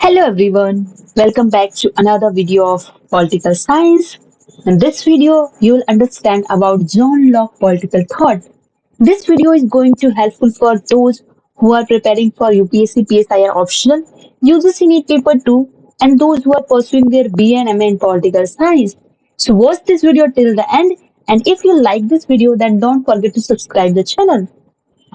Hello everyone, welcome back to another video of political science. In this video, you will understand about John Locke political thought. This video is going to helpful for those who are preparing for UPSC PSIR optional, UGC NEET paper 2 and those who are pursuing their BA and MA in political science. So watch this video till the end, and if you like this video then don't forget to subscribe the channel.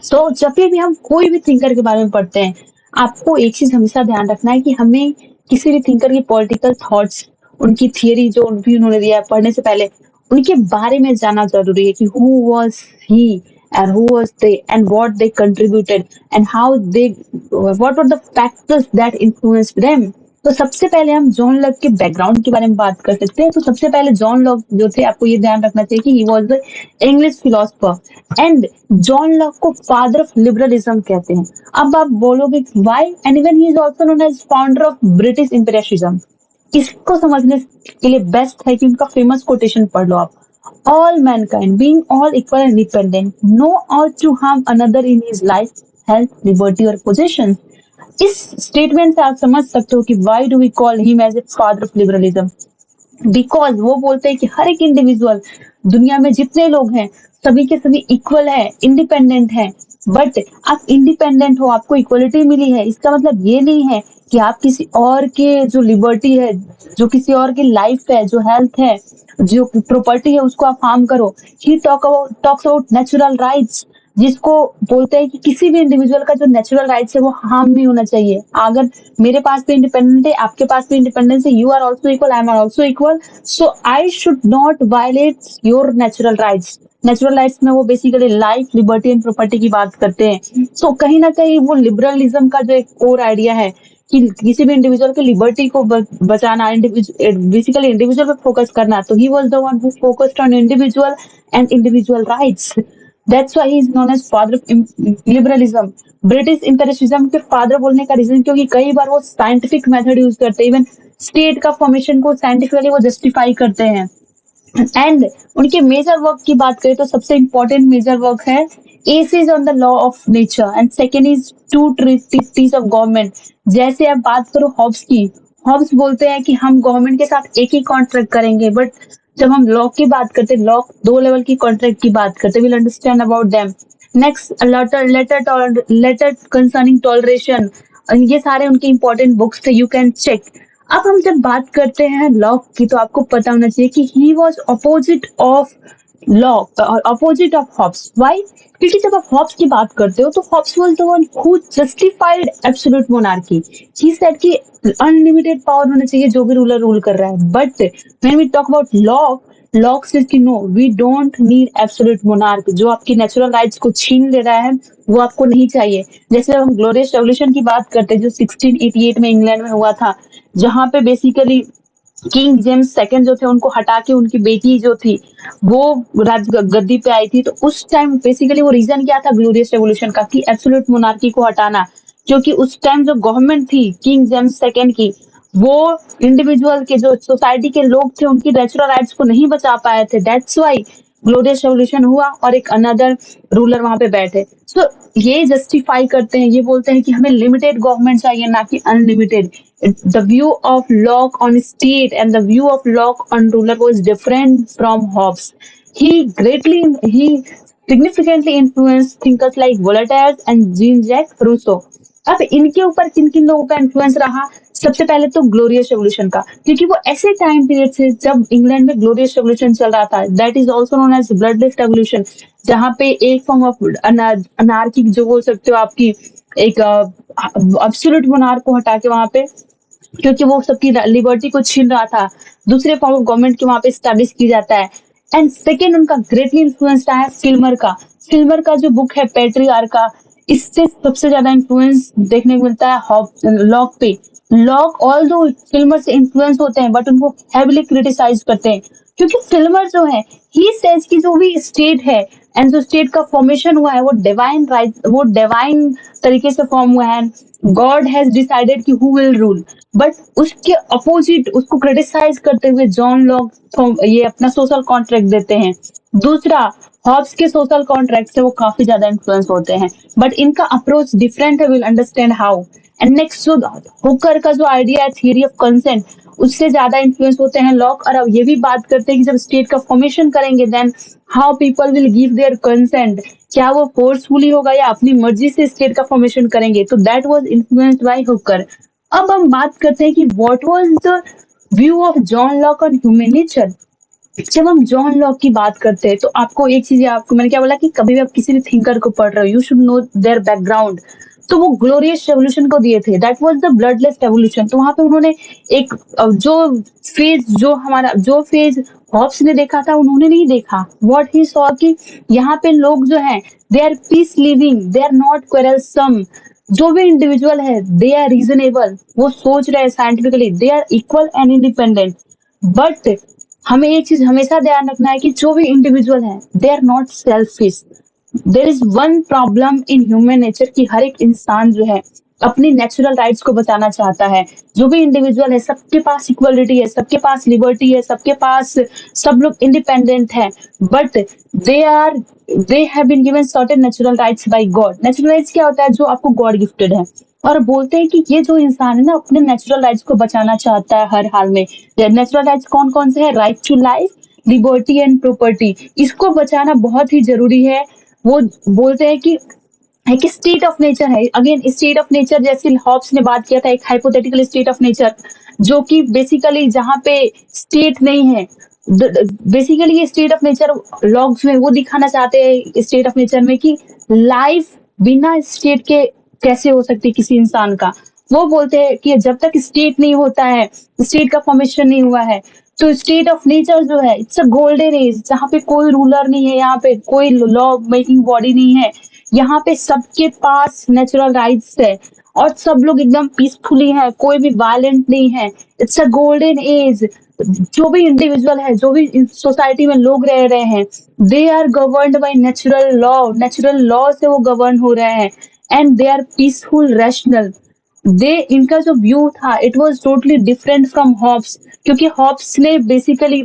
जब भी हम कोई भी thinker के बारे में पढ़ते हैं, आपको एक चीज हमेशा ध्यान रखना है कि हमें किसी भी थिंकर की पॉलिटिकल थॉट्स, उनकी थियरी जो भी उन्होंने दिया है पढ़ने से पहले उनके बारे में जानना जरूरी है कि who was he and who was they and what they contributed and how they what were the factors that influenced them. तो सबसे पहले हम जॉन लॉक के बैकग्राउंड के बारे में बात कर सकते हैं। तो सबसे पहले जॉन लॉक जो थे, आपको ये ध्यान रखना चाहिए कि he was the English philosopher and John Locke को फादर ऑफ लिबरलिज्म कहते हैं। अब आप बोलोगे why, and even he is also known as founder of British imperialism. इसको समझने के लिए बेस्ट है कि उनका फेमस कोटेशन पढ़ लो आप। All mankind, being all equal and independent, no ought to harm another in his life, health, liberty or possession. इस स्टेटमेंट से आप समझ सकते हो कि why do we call him as a father of liberalism? Because वो बोलते हैं कि हर एक इंडिविजुअल, दुनिया में जितने लोग हैं सभी के सभी इक्वल है, इंडिपेंडेंट है। बट आप इंडिपेंडेंट हो, आपको इक्वलिटी मिली है, इसका मतलब ये नहीं है कि आप किसी और के जो लिबर्टी है, जो किसी और की लाइफ है, जो हेल्थ है, जो प्रॉपर्टी है उसको आप हार्म करो। ही टॉक्स अबाउट नेचुरल राइट्स, जिसको बोलते हैं कि किसी भी इंडिविजुअल का जो नेचुरल राइट्स है वो हार्म नहीं होना चाहिए। अगर मेरे पास भी इंडिपेंडेंट है, आपके पास भी इंडिपेंडेंस है, you are also equal, I am also equal, so I should not violate your natural rights. Natural rights में वो basically life, liberty and property की बात करते हैं। सो कहीं ना कहीं वो लिबरलिज्म का जो एक कोर आइडिया है कि किसी भी इंडिविजुअल की लिबर्टी को बचाना, बेसिकली इंडिविजुअल पे फोकस करना, तो he was the one who focused on individual and individual rights. That's why he is known as father of liberalism. British imperialism के फादर बोलने का रीजन क्योंकि कई बार वो साइंटिफिक मेथड यूज करते हैं, इवन स्टेट का फॉर्मेशन को साइंटिफिकली वो जस्टिफाई करते हैं। एंड उनके मेजर वर्क की बात करें तो सबसे इंपॉर्टेंट मेजर वर्क है essays on the law of nature and second is two treatise of government. जैसे आप बात करो हॉब्स की, हॉब्स बोलते हैं कि हम गवर्नमेंट के साथ एक ही कॉन्ट्रैक्ट करेंगे, बट जब हम लॉ की बात करते हैं, लॉ दो लेवल की कॉन्ट्रैक्ट की बात करते हैं, will understand about them. Next letter concerning toleration, ये सारे उनके इंपॉर्टेंट बुक्स थे, यू कैन चेक। अब हम जब बात करते हैं लॉक की तो आपको पता होना चाहिए कि he was opposite of Locke और अपोजिट ऑफ हॉब्स। व्हाई? क्योंकि जब आप हॉब्स की बात करते हो तो Hobbes was the one who justified absolute monarchy. He said कि अनलिमिटेड पावर होना चाहिए जो भी रूलर रूल कर रहा है। But when we talk about Locke, Locke says कि no, we don't need absolute monarch. जो आपकी नेचुरल राइट्स को छीन ले रहा है वो आपको नहीं चाहिए। जैसे हम ग्लोरियस रेवोल्यूशन की बात करते हैं जो 1688 में इंग्लैंड में हुआ था, जहां पे बेसिकली किंग जेम्स सेकंड जो थे उनको हटा के उनकी बेटी जो थी वो राज गद्दी पे आई थी। तो उस टाइम बेसिकली वो रीजन क्या था ग्लोरियस रेवोल्यूशन का, कि एब्सोल्यूट मोनार्की को हटाना। क्योंकि उस टाइम जो गवर्नमेंट थी किंग जेम्स सेकंड की, वो इंडिविजुअल के जो सोसाइटी के लोग थे उनकी नेचुरल राइट्स को नहीं बचा पाए थे। दैट्स व्हाई ग्लोरियस रेवोल्यूशन हुआ और एक अनदर रूलर वहां पे बैठे। सो ये जस्टिफाई करते हैं, ये बोलते हैं कि हमें लिमिटेड गवर्नमेंट चाहिए ना कि unlimited. The view of Locke on state and the view of Locke on ruler was different from Hobbes. He significantly influenced thinkers like Voltaire and Jean-Jacques Rousseau. अब इनके ऊपर किन किन लोगों का इन्फ्लुएंस रहा? सबसे पहले तो ग्लोरियस रेवोल्यूशन का, क्योंकि वो ऐसे टाइम पीरियड से जब इंग्लैंड में ग्लोरियस रेवोल्यूशन चल रहा था, that is also known as bloodless revolution, जहां पे एक फॉर्म ऑफ अनार्की जो बोल सकते हो आपकी, एक एब्सोल्यूट मोनार्क को हटा के वहां पे, क्योंकि वो सबकी लिबर्टी को छीन रहा था, दूसरे फॉर्म ऑफ गवर्नमेंट के वहां पे स्टैब्लिश की जाता है। एंड सेकेंड उनका ग्रेटली इन्फ्लुएंस रहा है फिल्मर का। फिल्मर का जो बुक है पेट्रियार्का, इससे सबसे ज्यादा इन्फ्लुएंस देखने को मिलता है लॉक पे। लॉक ऑल दो फिल्मर से इन्फ्लुएंस होते हैं बट उनको हैविली क्रिटिसाइज करते हैं, क्योंकि फिल्मर जो है ही सेज की जो भी स्टेट है एंड जो स्टेट का फॉर्मेशन हुआ है वो डिवाइन राइट, वो डिवाइन तरीके से फॉर्म हुआ है। गॉड हैज डिसाइडेड कि हु विल रूल। बट उसके अपोजिट उसको क्रिटिसाइज करते हुए जॉन लॉक ये अपना सोशल कॉन्ट्रैक्ट देते हैं। दूसरा, हॉब्स के सोशल कॉन्ट्रैक्ट से वो काफी ज्यादा इन्फ्लुएंस होते हैं, बट इनका अप्रोच डिफरेंट है, will understand how. And next, जो हुकर का जो आइडिया है, थियरी ऑफ कंसेंट, उससे ज्यादा इन्फ्लुएंस होते हैं लॉक। और अब ये भी बात करते हैं कि जब स्टेट का फॉर्मेशन करेंगे, then how people will give their consent, क्या वो फोर्सफुली होगा या अपनी मर्जी से स्टेट का फॉर्मेशन करेंगे, तो that was influenced by Hooker. अब हम बात करते हैं कि what was the view of John Locke on human nature. जब हम जॉन लॉक की बात करते हैं, तो आपको एक चीज, आपको मैंने क्या बोला कि कभी भी आप किसी भी थिंकर को पढ़ रहे हो, you should know their background. तो वो ग्लोरियस रेवोल्यूशन को दिए थे, that was the bloodless revolution. तो वहां पे उन्होंने एक जो फेज हॉब्स ने देखा था, उन्होंने नहीं देखा। व्हाट ही सॉ कि यहाँ पे लोग जो हैं, they are peace living, they are not quarrelsome. जो भी इंडिविजुअल है, दे आर रीजनेबल, वो सोच रहे हैं scientifically, they are equal and independent. But हमें एक चीज हमेशा ध्यान रखना है कि जो भी इंडिविजुअल है, they are not selfish. There is one problem in human nature कि हर एक इंसान जो है अपनी नेचुरल राइट्स को बचाना चाहता है। जो भी इंडिविजुअल है, सबके पास इक्वलिटी है, सबके पास लिबर्टी है, सबके पास, सब लोग इंडिपेंडेंट है। But they are they have been given certain natural rights by God. Natural rights क्या होता है? जो आपको गॉड गिफ्टेड है। और बोलते हैं कि ये जो इंसान है ना, अपने नेचुरल राइट्स को बचाना चाहता है हर हाल में। नेचुरल राइट्स कौन कौन से हैं? Right to life, liberty and property, इसको बचाना बहुत ही जरूरी है। वो बोलते हैं कि एक स्टेट ऑफ नेचर है। अगेन, स्टेट ऑफ नेचर जैसे हॉब्स ने बात किया था, एक हाइपोथेटिकल स्टेट ऑफ नेचर, जो कि बेसिकली जहाँ पे स्टेट नहीं है। बेसिकली ये स्टेट ऑफ नेचर लॉग्स में वो दिखाना चाहते हैं स्टेट ऑफ नेचर में कि लाइफ बिना स्टेट के कैसे हो सकती है किसी इंसान का। वो बोलते हैं कि जब तक स्टेट नहीं होता है, स्टेट का फॉर्मेशन नहीं हुआ है, तो स्टेट ऑफ नेचर जो है, इट्स अ गोल्डन एज, जहाँ पे कोई रूलर नहीं है, यहाँ पे कोई लॉ मेकिंग बॉडी नहीं है, यहाँ पे सबके पास नेचुरल राइट्स है और सब लोग एकदम पीसफुली है, कोई भी वायलेंट नहीं है। It's a golden age. जो भी इंडिविजुअल है, जो भी सोसाइटी में लोग रह रहे हैं, they are governed by natural law. Natural law से वो गवर्न हो रहे हैं, and they are peaceful, rational. They इनका जो व्यू था, it was totally different from Hobbes. क्योंकि हॉब्स ने बेसिकली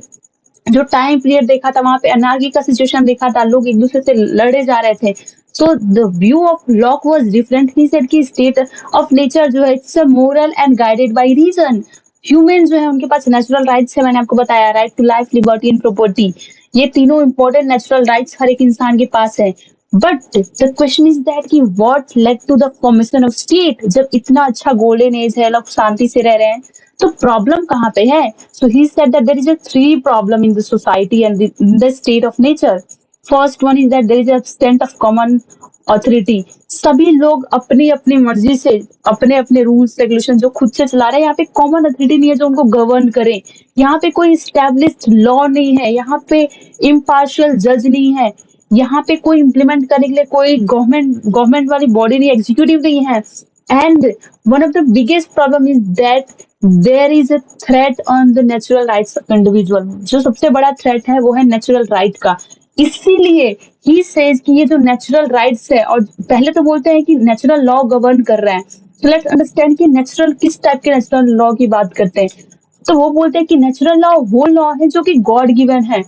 जो टाइम पीरियड देखा था, वहां पे अनार्की का सिचुएशन देखा था, लोग एक दूसरे से लड़े जा रहे थे। So the view of Locke was different. He said कि स्टेट ऑफ नेचर जो है, it's a moral and guided by reason. Human जो है, उनके पास नेचुरल राइट्स है, मैंने आपको बताया, right to life, liberty and property. ये तीनों इंपॉर्टेंट नेचुरल राइट्स हर एक इंसान के पास है। But the question is that कि what led to the formation of state. जब इतना अच्छा गोल्डन एज है, लोग शांति से रह रहे हैं, तो प्रॉब्लम कहाँ पे है? So he said that there is a three problem in the society and the state of nature. First one is that there is absent of common authority. सभी लोग अपनी अपनी मर्जी से अपने अपने रूल्स रेगुलेशन जो खुद से चला रहे हैं। यहाँ पे कॉमन अथॉरिटी नहीं है जो उनको गवर्न करे। यहाँ पे कोई स्टैब्लिश्ड लॉ नहीं है। यहाँ पे इम्पार्शियल जज नहीं है। यहाँ पे कोई इम्प्लीमेंट करने के लिए कोई गवर्नमेंट वाली बॉडी नहीं, एग्जीक्यूटिव नहीं है। And one of the biggest problem is that there is a threat on the natural rights of individual. जो सबसे बड़ा थ्रेट है वो है नेचुरल राइट का। इसीलिए ही सेज कि ये जो नेचुरल राइट्स है, और पहले तो बोलते हैं कि नेचुरल लॉ गवर्न कर रहा है। तो लेट्स अंडरस्टैंड कि नेचुरल किस टाइप के नेचुरल लॉ की बात करते हैं। तो वो बोलते हैं कि नेचुरल लॉ वो लॉ है जो कि गॉड गिवन है।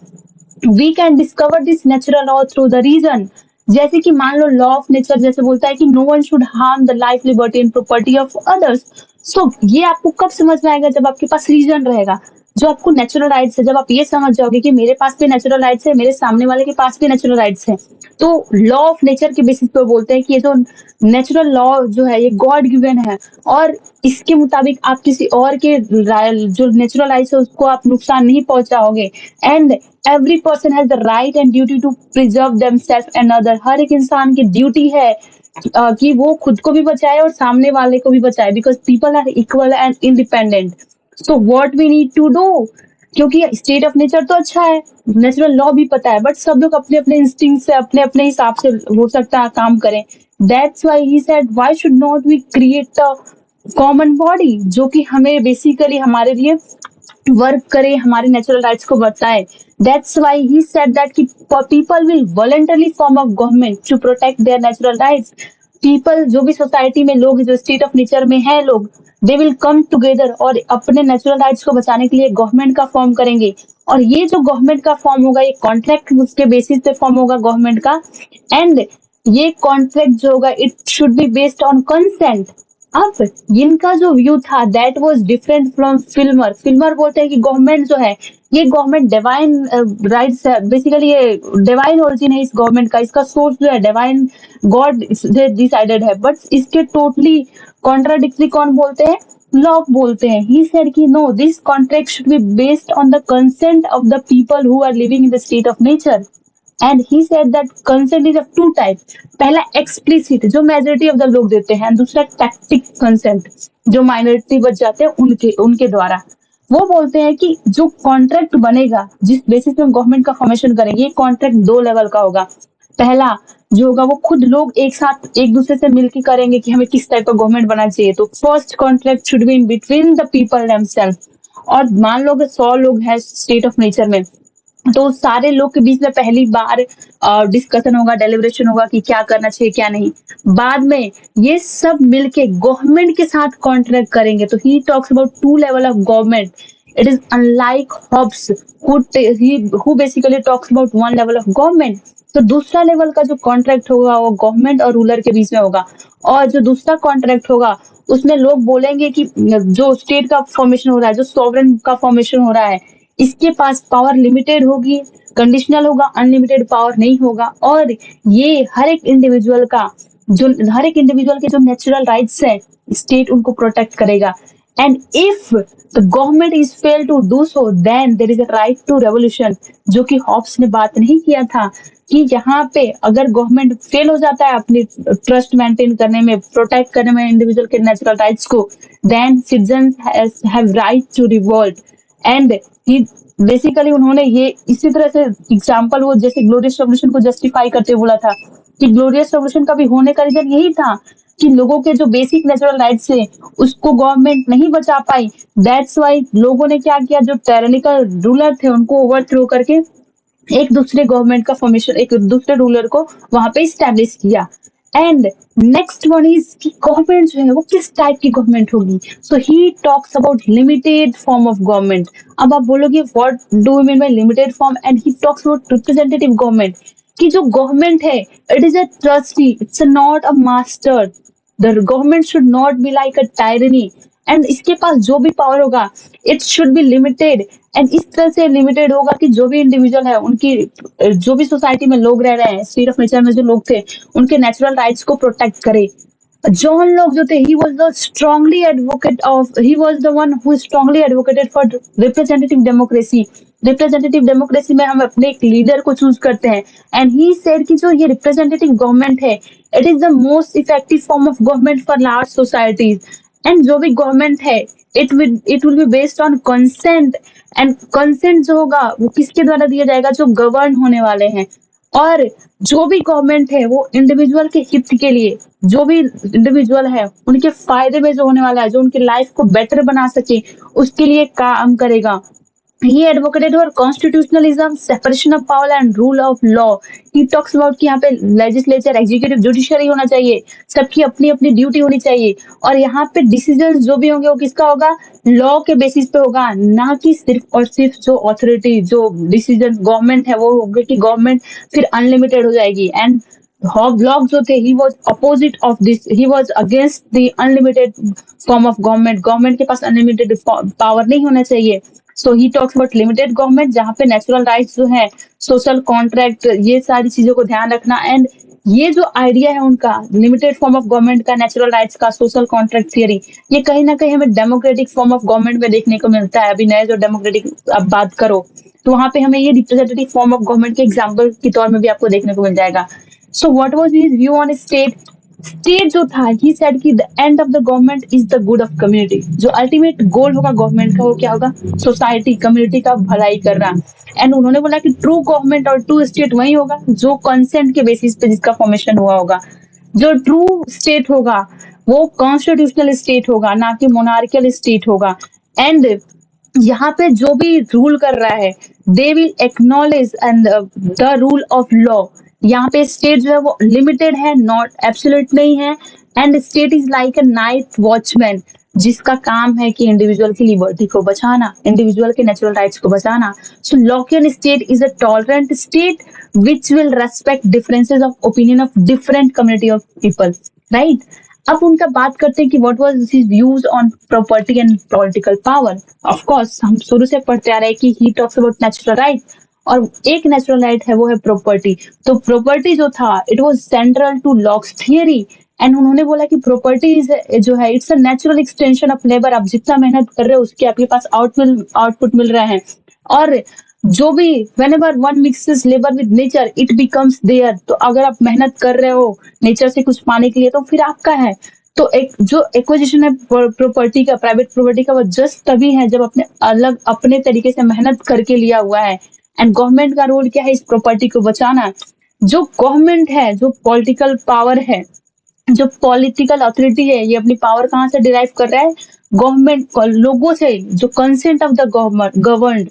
We can discover this natural law through the reason. जैसे कि मान लो लॉ ऑफ नेचर जैसे बोलता है कि no one should harm the life, liberty and property of others. So ये आपको कब समझ में आएगा? जब आपके पास रीजन रहेगा। जो आपको नेचुरल राइट्स है, जब आप ये समझ जाओगे कि मेरे पास भी नेचुरल राइट्स है, मेरे सामने वाले के पास भी नेचुरल राइट्स है, तो लॉ ऑफ नेचर के बेसिस पे बोलते हैं कि ये जो नेचुरल लॉ जो है, ये गॉड गिवन है। और इसके मुताबिक आप किसी और के जो नेचुरल राइट्स है उसको आप नुकसान नहीं पहुंचाओगे। And every person has the right and duty to preserve themself and other. हर एक इंसान की ड्यूटी है कि वो खुद को भी बचाए और सामने वाले को भी बचाए, because people are equal and independent. So what we need to do, क्योंकि स्टेट ऑफ नेचर तो अच्छा है, नेचुरल लॉ भी पता है, बट सब लोग अपने अपने इंस्टिंक्ट से, अपने अपने हिसाब से हो सकता है काम करें। That's why he said why should not we create a common body, जो कि हमें बेसिकली हमारे लिए वर्क करे, हमारे नेचुरल राइट्स को बताए। That's why he said that कि people will voluntarily form a government to protect their natural rights. People, जो भी सोसाइटी में लोग, जो स्टेट ऑफ नेचर में है लोग, दे विल कम टुगेदर और अपने नेचुरल राइट्स को बचाने के लिए गवर्नमेंट का फॉर्म करेंगे। और ये जो गवर्नमेंट का फॉर्म होगा, ये कॉन्ट्रैक्ट उसके बेसिस पे फॉर्म होगा गवर्नमेंट का। एंड ये कॉन्ट्रैक्ट जो होगा, it should be based on consent. अब इनका जो व्यू था that was different from Filmer. Filmer बोलते हैं कि गवर्नमेंट जो है, ये गवर्नमेंट डिवाइन राइट्स है, बेसिकली ये डिवाइन ओरिजिन है इस गवर्नमेंट का, इसका सोर्स जो है डिवाइन गॉड डिसाइडेड है। बट इसके टोटली कॉन्ट्राडिक्टरी कौन बोलते हैं? लॉक बोलते हैं। ही सेड कि no, this contract should be based on the consent of the people who are living in the state of nature. And he said that consent is of two type. पहला explicit, जो majority of the लोग देते हैं, दूसरा tactic consent, जो minority बच जाते हैं उनके उनके द्वारा। वो बोलते हैं कि जो कॉन्ट्रैक्ट बनेगा, जिस बेसिस पे हम गवर्नमेंट का फॉर्मेशन करेंगे, ये कॉन्ट्रैक्ट दो लेवल का होगा। पहला जो होगा वो खुद लोग एक साथ एक दूसरे से मिलकर करेंगे कि हमें किस टाइप का गवर्नमेंट बनाना चाहिए। तो first contract should be in between the people themself. और मान लो कि 100 लोग हैं स्टेट ऑफ नेचर में, तो सारे लोग के बीच में पहली बार डिस्कशन होगा, डेलिब्रेशन होगा कि क्या करना चाहिए क्या नहीं। बाद में ये सब मिलके गवर्नमेंट के साथ कॉन्ट्रैक्ट करेंगे। तो he talks about two level of government. It is unlike Hobbes who basically talks about one level of government. तो दूसरा लेवल का जो कॉन्ट्रैक्ट होगा वो गवर्नमेंट और रूलर के बीच में होगा। और जो दूसरा कॉन्ट्रैक्ट होगा उसमें लोग बोलेंगे कि जो स्टेट का फॉर्मेशन हो रहा है, जो सॉवरेन का फॉर्मेशन हो रहा है, इसके पास पावर लिमिटेड होगी, कंडीशनल होगा, अनलिमिटेड पावर नहीं होगा। और ये हर एक इंडिविजुअल के जो नेचुरल राइट्स है, स्टेट उनको प्रोटेक्ट करेगा। And if the government is fail to do so, then there is a right to revolution. जो कि हॉब्स ने बात नहीं किया था कि यहाँ पे अगर गवर्नमेंट फेल हो जाता है अपनी ट्रस्ट मेंटेन करने में, प्रोटेक्ट करने में इंडिविजुअल के नेचुरल राइट्स को, then citizens have right to revolt. And he basically उन्होंने ये इसी तरह से एग्जाम्पल, वो जैसे ग्लोरियस रेवोल्यूशन को जस्टिफाई करते हुए बोला था कि ग्लोरियस रेवोल्यूशन का भी होने का रीजन यही था कि लोगों के जो बेसिक नेचुरल राइट्स है उसको गवर्नमेंट नहीं बचा पाई। दैट्स वाई लोगों ने क्या किया, जो टेरनिकल रूलर थे उनको ओवरथ्रो करके एक दूसरे गवर्नमेंट का फॉर्मेशन, एक दूसरे रूलर को वहां पे स्टैब्लिश किया। एंड नेक्स्ट वन इज कि गवर्नमेंट जो है वो किस टाइप की गवर्नमेंट होगी। So he talks about limited form of government. अब आप बोलोगे what do you mean by limited form, and he talks about representative government. कि जो गवर्नमेंट है, it is a trustee, it's not a master. The government should not be like a tyranny. And इसके पास जो भी power होगा, it should B limited. And इस तरह से लिमिटेड होगा कि जो भी इंडिविजुअल है उनकी, जो भी सोसाइटी में लोग रह रहे हैं, स्टेट ऑफ नेचर में जो लोग थे, उनके नेचुरल राइट्स को प्रोटेक्ट करे। जॉन लॉक जो थे, he was the one who strongly advocated for representative democracy। Representative democracy में हम अपने एक लीडर को चूज करते हैं। एंड ही सेड कि जो ये रिप्रेजेंटेटिव गवर्नमेंट है, it is the most effective form of government for large societies. And जो भी गवर्नमेंट है, it will be based on consent. And consent जो होगा वो किसके द्वारा दिया जाएगा? जो गवर्न होने वाले हैं। और जो भी गवर्नमेंट है वो इंडिविजुअल के हित के लिए, जो भी इंडिविजुअल है उनके फायदे में जो होने वाला है, जो उनकी लाइफ को बेटर बना सके, उसके लिए काम करेगा। He advocated for constitutionalism, separation of power and rule of law। He talks about कि यहाँ पे लेजिस्लेचर, एग्जीक्यूटिव, जुडिशरी होना चाहिए, सबकी अपनी अपनी ड्यूटी होनी चाहिए। और यहाँ पे डिसीजन जो भी होंगे वो किसका होगा? लॉ के बेसिस पे होगा, ना कि सिर्फ और सिर्फ जो अथॉरिटी, जो डिसीजन गवर्नमेंट है वो होंगे कि गवर्नमेंट फिर अनलिमिटेड हो जाएगी। एंड Locke जो थे, he was opposite of this, he was against the unlimited form of government। Government के पास अनलिमिटेड पावर नहीं होना चाहिए। So he talks about limited government, जहाँ पे नेचुरल राइट्स जो है, सोशल कॉन्ट्रैक्ट, ये सारी चीजों को ध्यान रखना। एंड ये जो आइडिया है उनका लिमिटेड फॉर्म ऑफ गवर्नमेंट का, नेचुरल राइट्स का, सोशल कॉन्ट्रैक्ट थियरी, ये कहीं ना कहीं हमें डेमोक्रेटिक फॉर्म ऑफ गवर्नमेंट में देखने को मिलता है। अभी नए जो डेमोक्रेटिक आप बात करो तो वहां पे हमें ये रिप्रेजेंटेटिव फॉर्म ऑफ गवर्नमेंट के एग्जाम्पल के तौर में भी आपको देखने को मिल जाएगा। So what was his view on state? State जो था, ही सेड कि the end of the government is the good of community. जो अल्टीमेट गोल होगा गवर्नमेंट का वो क्या होगा? सोसाइटी, कम्युनिटी का भलाई करना। एंड उन्होंने बोला कि ट्रू गवर्नमेंट और ट्रू स्टेट वही होगा जो कंसेंट के बेसिस पे जिसका फॉर्मेशन हुआ होगा। जो ट्रू स्टेट होगा वो कॉन्स्टिट्यूशनल स्टेट होगा, ना कि मोनार्कियल स्टेट होगा। एंड यहाँ पे जो भी रूल कर रहा है, they will acknowledge and the rule of law. यहाँ पे स्टेट जो है वो लिमिटेड है, नॉट एब्सोल्यूट नहीं है। And state is like a night watchman, जिसका काम है कि इंडिविजुअल की लिबर्टी को बचाना, इंडिविजुअल के नेचुरल राइट्स को बचाना। So Lockean state is a tolerant state which will respect differences of opinion of different community of people, right. अब उनका बात करते हैं कि what was his views on property and political power. Of course हम शुरू से पढ़ते आ रहे हैं कि he talks about natural right, और एक नेचुरल राइट है वो है प्रॉपर्टी। तो प्रॉपर्टी जो था it was central to Locke's theory. And उन्होंने बोला कि प्रॉपर्टी जो है it's a natural extension of labour. आप जितना मेहनत कर रहे हो उसके आपके पास आउटपुट मिल रहा है। और जो भी whenever one mixes labour with nature it becomes their. तो अगर आप मेहनत कर रहे हो नेचर से कुछ पाने के लिए तो फिर आपका है। तो एक जो एक्विजिशन है प्रॉपर्टी का, प्राइवेट प्रॉपर्टी का, वो जस्ट तभी है जब अपने अलग अपने तरीके से मेहनत करके लिया हुआ है। एंड गवर्नमेंट का रोल क्या है इस प्रॉपर्टी को बचाना। जो गवर्नमेंट है, जो पॉलिटिकल पावर है, जो पॉलिटिकल अथॉरिटी है, ये अपनी पावर कहाँ से डिराइव कर रहा है? गवर्नमेंट लोगों से, जो consent of the government governed.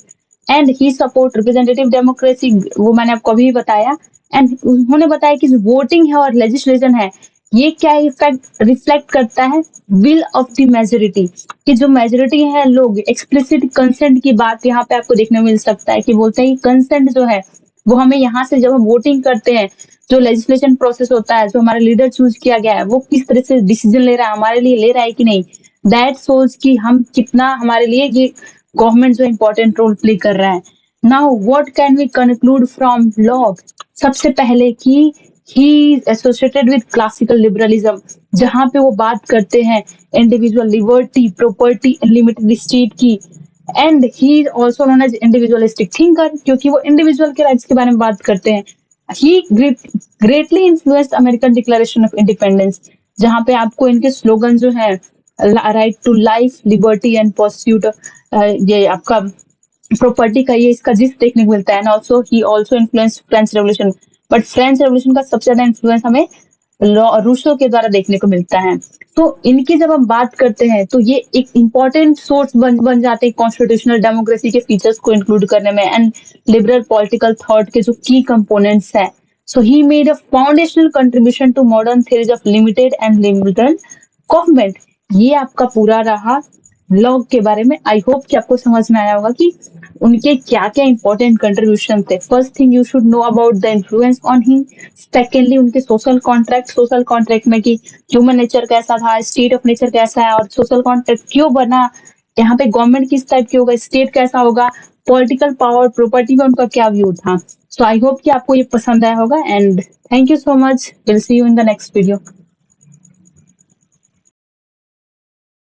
And he support representative democracy, वो मैंने आपको अभी बताया। एंड उन्होंने बताया कि जो वोटिंग है और लेजिस्लेशन है ये क्या इफेक्ट रिफ्लेक्ट करता है? विल ऑफ द मेजोरिटी, कि जो मेजोरिटी है लोग, एक्सप्लिसिट कंसेंट की बात यहाँ पे आपको देखने को मिल सकता है कि बोलते हैं कंसेंट जो है वो हमें यहाँ से जब हम वोटिंग करते हैं, जो लेजिस्लेशन प्रोसेस होता है, जो हमारा लीडर चूज किया गया है वो किस तरह से डिसीजन ले रहा है, हमारे लिए ले रहा है कि नहीं, दैट सोज कि हम कितना, हमारे लिए ये गवर्नमेंट जो इम्पोर्टेंट रोल प्ले कर रहा है। Now what can we conclude from law? सबसे पहले कि he associated with classical liberalism, जहां पे वो बात करते हैं individual liberty, property, limited state की। And he also known as individualistic thinker, क्योंकि वो इंडिविजुअल के राइट्स के बारे में बात करते हैं। He greatly influenced American declaration of independence, जहां पे आपको इनके स्लोगन जो है right to life, liberty and pursuit, ये आपका प्रॉपर्टी का ये इसका जिस देखने को मिलता है। And also he also influence French revolution, but French revolution का सबसे ज्यादा इन्फ्लुएंस हमें रूसो के द्वारा देखने को मिलता है। तो इनकी जब हम बात करते हैं तो ये एक इम्पोर्टेंट सोर्स बन जाते हैं कॉन्स्टिट्यूशनल डेमोक्रेसी के फीचर्स को इंक्लूड करने में एंड लिबरल पॉलिटिकल थॉट के जो की कंपोनेंट्स है। So he made a foundational contribution to modern theories of limited and liberal government. ये आपका पूरा रहा लॉ के बारे में। आई होप कि आपको समझ में आया होगा कि उनके क्या क्या इंपॉर्टेंट कंट्रीब्यूशन थे। First thing you should know about the influence on him. Secondly उनके सोशल कॉन्ट्रैक्ट में कि ह्यूमन नेचर कैसा था, स्टेट ऑफ नेचर कैसा है, और सोशल कॉन्ट्रैक्ट क्यों बना, यहाँ पे गवर्नमेंट किस टाइप की होगा, स्टेट कैसा होगा, पॉलिटिकल पावर, प्रॉपर्टी में उनका क्या व्यू था। सो आई होप कि आपको ये पसंद आया होगा and thank you so much. Will see you in the next video.